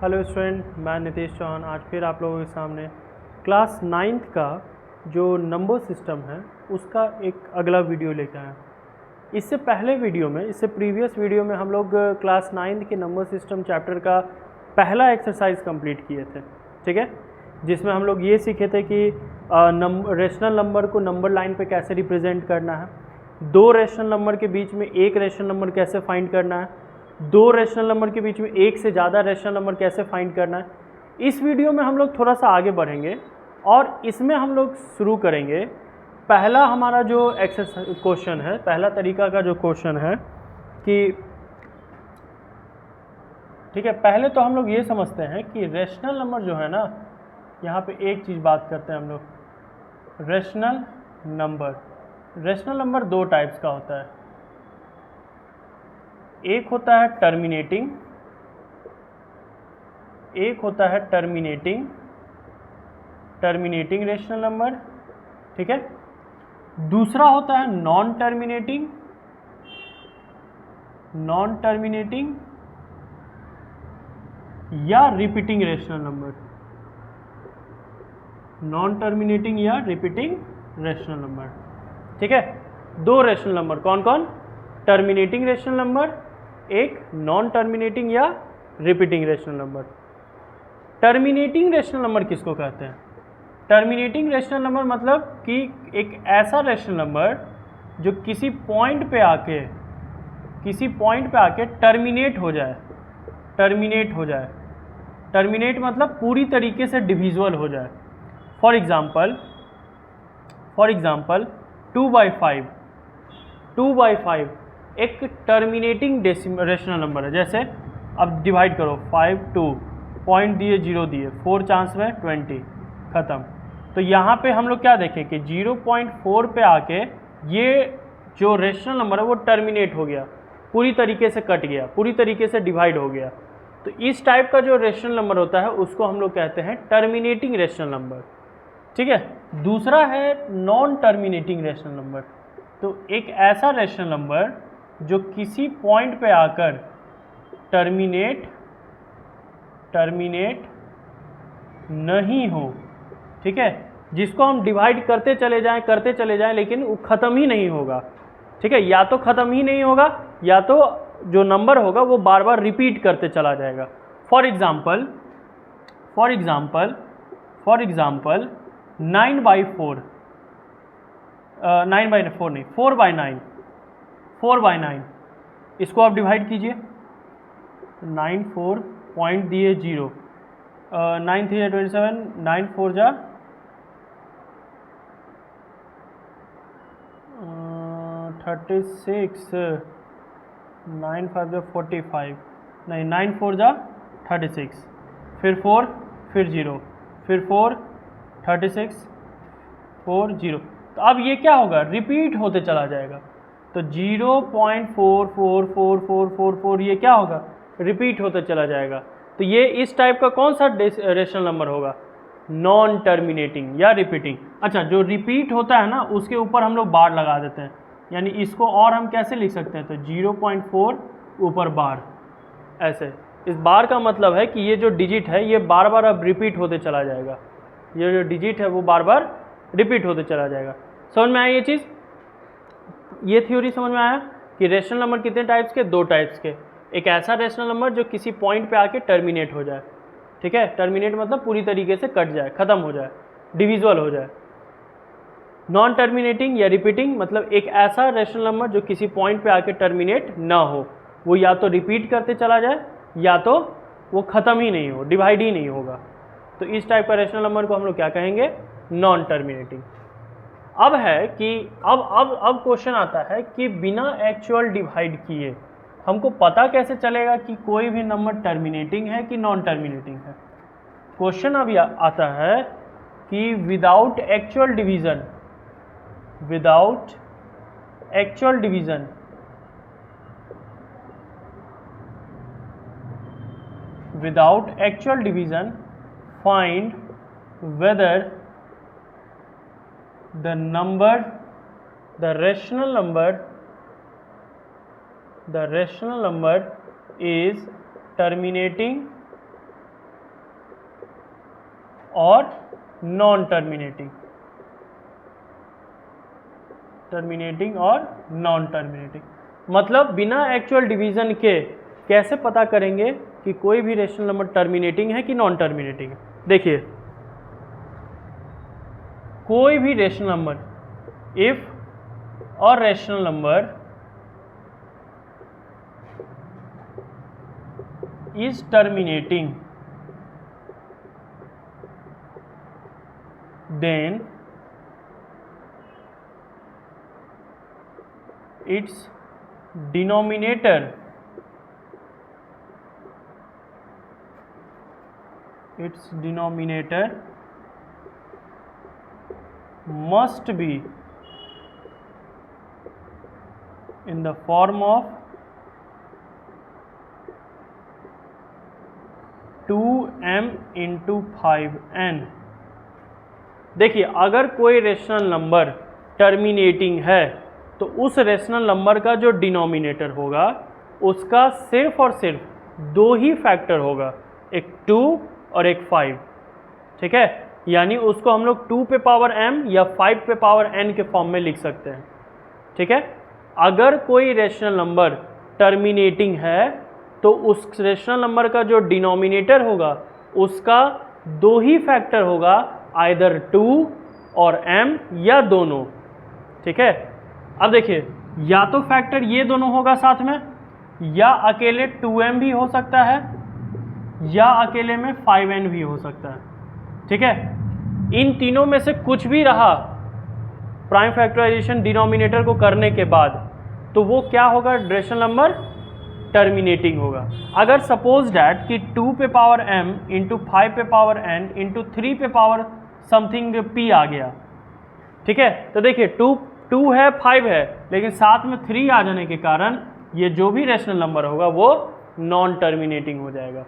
Hello student, मैं नितेश चौहान आज फिर आप लोगों के सामने क्लास 9th का जो नंबर सिस्टम है उसका एक अगला वीडियो लेकर आया। इससे पहले वीडियो में, इससे प्रीवियस वीडियो में हम लोग क्लास 9th के नंबर सिस्टम चैप्टर का पहला एक्सरसाइज कंप्लीट किए थे, ठीक है, जिसमें हम लोग ये सीखे थे कि रेशनल नंबर को नंबर लाइन पे कैसे रिप्रेजेंट करना है, दो रेशनल नंबर के बीच में एक रेशनल नंबर कैसे फाइंड करना है, दो रेशनल नंबर के बीच में एक से ज़्यादा रेशनल नंबर कैसे फाइंड करना है। इस वीडियो में हम लोग थोड़ा सा आगे बढ़ेंगे और इसमें हम लोग शुरू करेंगे। पहला हमारा जो एक्सरसाइज क्वेश्चन है, पहला तरीका का जो क्वेश्चन है कि ठीक है, पहले तो हम लोग ये समझते हैं कि रेशनल नंबर जो है ना, यहाँ पे एक चीज़ बात करते हैं हम लोग। रेशनल नंबर दो टाइप्स का होता है। एक होता है टर्मिनेटिंग, एक होता है टर्मिनेटिंग रेशनल नंबर, ठीक है। दूसरा होता है नॉन टर्मिनेटिंग या repeating rational number, non terminating या रिपीटिंग रेशनल नंबर, ठीक है। दो रेशनल नंबर कौन कौन? टर्मिनेटिंग रेशनल नंबर, एक नॉन टर्मिनेटिंग या repeating rational number. Terminating rational number किसको कहते हैं? टर्मिनेटिंग रेशनल नंबर मतलब कि एक ऐसा रेशनल नंबर जो किसी पॉइंट पे आके टर्मिनेट हो जाए। टर्मिनेट मतलब पूरी तरीके से डिविजिबल हो जाए। फॉर एग्जाम्पल 2/5 एक टर्मिनेटिंग रेशनल नंबर है। जैसे अब डिवाइड करो 5 2 पॉइंट दिए 0 दिए 4 चांस में 20 ख़त्म। तो यहाँ पे हम लोग क्या देखें कि 0.4 पे आके ये जो रेशनल नंबर है वो टर्मिनेट हो गया, पूरी तरीके से कट गया, पूरी तरीके से डिवाइड हो गया। तो इस टाइप का जो रेशनल नंबर होता है उसको हम लोग कहते हैं टर्मिनेटिंग रेशनल नंबर, ठीक है। दूसरा है नॉन टर्मिनेटिंग रेशनल नंबर। तो एक ऐसा रेशनल नंबर जो किसी पॉइंट पे आकर टर्मिनेट नहीं हो, ठीक है, जिसको हम डिवाइड करते चले जाएं लेकिन वो ख़त्म ही नहीं होगा, ठीक है। या तो ख़त्म ही नहीं होगा या तो जो नंबर होगा वो बार बार रिपीट करते चला जाएगा। फॉर एग्जाम्पल 9/4 9/4 नहीं 4/9 इसको आप डिवाइड कीजिए। 9 4 पॉइंट दिए 0 9 3 27 9 4 जा 36 9 5 जा 45 नहीं 9 4 जा 36 फिर 4 फिर 0 फिर 4 36 4 0। तो अब ये क्या होगा? रिपीट होते चला जाएगा। तो 0.444444 ये क्या होगा? रिपीट होते चला जाएगा। तो ये इस टाइप का कौन सा रेशनल नंबर होगा? नॉन टर्मिनेटिंग या रिपीटिंग। अच्छा, जो रिपीट होता है ना उसके ऊपर हम लोग बार लगा देते हैं, यानी इसको और हम कैसे लिख सकते हैं? तो 0.4 ऊपर बार, ऐसे। इस बार का मतलब है कि ये जो डिजिट है ये बार बार अब रिपीट होते चला जाएगा, ये जो डिजिट है वो बार बार रिपीट होते चला जाएगा। समझ में आया ये चीज़? ये थ्योरी समझ में आया कि रेशनल नंबर कितने टाइप्स के? दो टाइप्स के। एक ऐसा रेशनल नंबर जो किसी पॉइंट पे आके टर्मिनेट हो जाए, ठीक है। टर्मिनेट मतलब पूरी तरीके से कट जाए, ख़त्म हो जाए, डिविजिबल हो जाए। नॉन टर्मिनेटिंग या रिपीटिंग मतलब एक ऐसा रेशनल नंबर जो किसी पॉइंट पे आके टर्मिनेट ना हो, वो या तो रिपीट करते चला जाए या तो वो ख़त्म ही नहीं हो, डिवाइड ही नहीं होगा। तो इस टाइप का रेशनल नंबर को हम लोग क्या कहेंगे? Non terminating. अब है कि अब क्वेश्चन आता है कि बिना एक्चुअल डिवाइड किए हमको पता कैसे चलेगा कि कोई भी नंबर टर्मिनेटिंग है कि नॉन टर्मिनेटिंग है? क्वेश्चन अब आता है कि without actual division find whether the rational number is terminating और नॉन टर्मिनेटिंग, टर्मिनेटिंग और नॉन टर्मिनेटिंग। मतलब बिना एक्चुअल डिवीजन के कैसे पता करेंगे कि कोई भी रेशनल नंबर टर्मिनेटिंग है कि नॉन टर्मिनेटिंग है। देखिए कोई भी रेशनल नंबर, इफ और rational number is terminating, then its denominator must be in the form of 2m into 5n। देखिए अगर कोई रेशनल नंबर टर्मिनेटिंग है तो उस रेशनल नंबर का जो डिनोमिनेटर होगा उसका सिर्फ और सिर्फ दो ही फैक्टर होगा, एक 2 और एक 5। ठीक है, यानी उसको हम लोग 2 पे पावर m या 5 पे पावर n के फॉर्म में लिख सकते हैं। ठीक है, अगर कोई रेशनल नंबर टर्मिनेटिंग है तो उस रेशनल नंबर का जो डिनोमिनेटर होगा उसका दो ही फैक्टर होगा, आइदर 2 और m या दोनों। ठीक है, अब देखिए या तो फैक्टर ये दोनों होगा साथ में, या अकेले 2m भी हो सकता है, या अकेले में 5n भी हो सकता है। ठीक है, इन तीनों में से कुछ भी रहा प्राइम फैक्टराइजेशन डिनोमिनेटर को करने के बाद तो वो क्या होगा, रेशनल नंबर टर्मिनेटिंग होगा। अगर सपोज डैट कि 2 पे पावर m इंटू 5 पे पावर n इंटू 3 पे पावर समथिंग p आ गया। ठीक है, तो देखिए 2 है 5 है, लेकिन साथ में 3 आ जाने के कारण ये जो भी रेशनल नंबर होगा वो नॉन टर्मिनेटिंग हो जाएगा।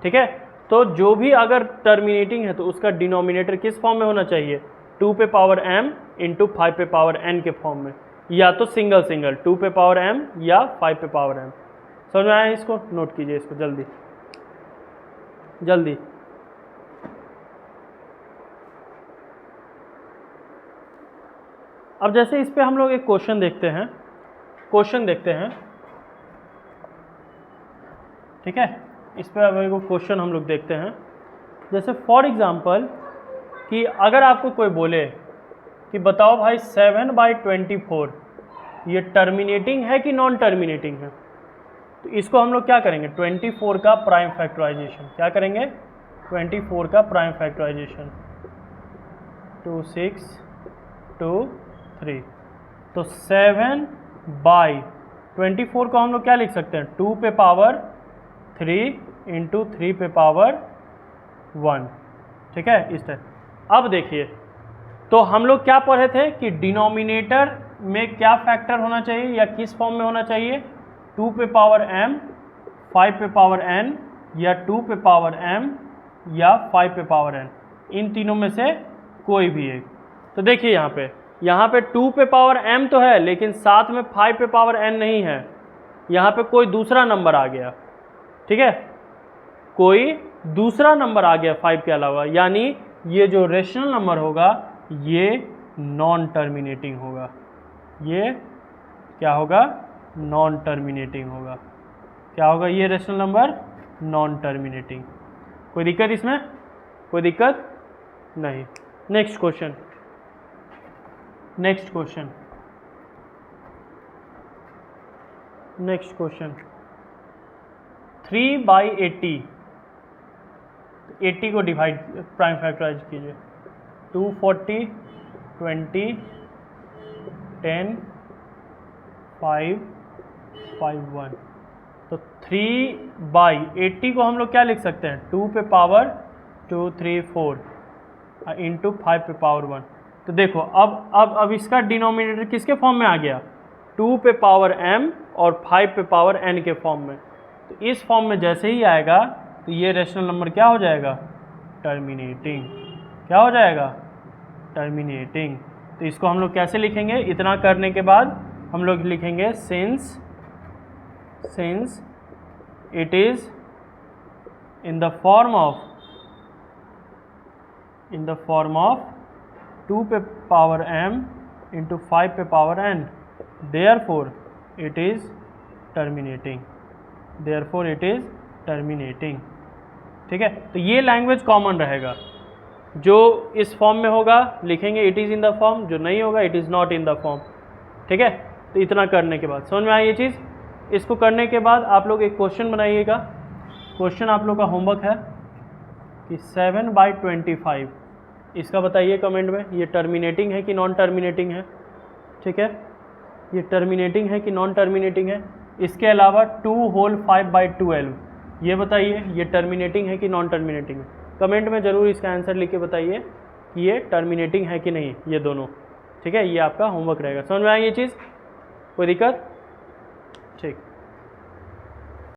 ठीक है, तो जो भी अगर टर्मिनेटिंग है तो उसका डिनोमिनेटर किस फॉर्म में होना चाहिए, 2 पे पावर m इंटू 5 पे पावर n के फॉर्म में, या तो सिंगल 2 पे पावर m या 5 पे पावर m। समझ में आया? इसको नोट कीजिए, इसको जल्दी जल्दी। अब जैसे इस पे हम लोग एक क्वेश्चन देखते हैं। ठीक है, इस पे अब एक क्वेश्चन हम लोग देखते हैं। जैसे फॉर एग्जांपल कि अगर आपको कोई बोले कि बताओ भाई 7/24 ये टर्मिनेटिंग है कि नॉन टर्मिनेटिंग है, तो इसको हम लोग क्या करेंगे, 24 का प्राइम फैक्टराइजेशन। क्या करेंगे, 24 का प्राइम फैक्टराइजेशन, 2 6 2 3। तो 7/24 को हम लोग क्या लिख सकते हैं, 2 पे पावर 3 इंटू 3 पे पावर 1। ठीक है, इस टाइप। अब देखिए तो हम लोग क्या पढ़े थे कि डिनोमिनेटर में क्या फैक्टर होना चाहिए या किस फॉर्म में होना चाहिए, 2 पे पावर m, 5 पे पावर n, या 2 पे पावर m या 5 पे पावर n, इन तीनों में से कोई भी एक। तो देखिए यहाँ पे 2 पे पावर m तो है, लेकिन साथ में 5 पे पावर n नहीं है, यहाँ पे कोई दूसरा नंबर आ गया। ठीक है, कोई दूसरा नंबर आ गया 5 के अलावा, यानी ये जो रेशनल नंबर होगा ये नॉन टर्मिनेटिंग होगा। ये क्या होगा, नॉन टर्मिनेटिंग होगा। क्या होगा ये रेशनल नंबर, नॉन टर्मिनेटिंग। कोई दिक्कत इसमें, कोई दिक्कत नहीं। नेक्स्ट क्वेश्चन 3/80, 80 को डिवाइड प्राइम फैक्टराइज कीजिए, 240 20 10 5 5 1। तो 3/80 को हम लोग क्या लिख सकते हैं, 2 पे पावर 2 3 4 इंटू 5 पे पावर 1। तो देखो अब इसका डिनोमिनेटर किसके फॉर्म में आ गया, 2 पे पावर m और 5 पे पावर n के फॉर्म में। तो इस फॉर्म में जैसे ही आएगा तो ये रेशनल नंबर क्या हो जाएगा, टर्मिनेटिंग। क्या हो जाएगा, टर्मिनेटिंग। तो इसको हम लोग कैसे लिखेंगे, इतना करने के बाद हम लोग लिखेंगे since it is in the form of in the form of 2 पे पावर m इंटू 5 पे power n, therefore it is terminating, therefore it is terminating. ठीक है, तो ये लैंग्वेज कॉमन रहेगा। जो इस फॉर्म में होगा लिखेंगे it is in the form, जो नहीं होगा it is not in the form. ठीक है, तो इतना करने के बाद समझ में आई ये चीज़। इसको करने के बाद आप लोग एक क्वेश्चन बनाइएगा। क्वेश्चन आप लोग का होमवर्क है कि 7/25, इसका बताइए कमेंट में, ये टर्मिनेटिंग है कि नॉन टर्मिनेटिंग है। ठीक है, ये टर्मिनेटिंग है कि नॉन टर्मिनेटिंग है। इसके अलावा 2 होल 5/12, ये बताइए ये टर्मिनेटिंग है कि नॉन टर्मिनेटिंग है। कमेंट में ज़रूर इसका आंसर लिख के बताइए कि ये टर्मिनेटिंग है कि नहीं, ये दोनों। ठीक है, ये आपका होमवर्क रहेगा। समझ में आई ये चीज़, कोई दिक्कत? ठीक।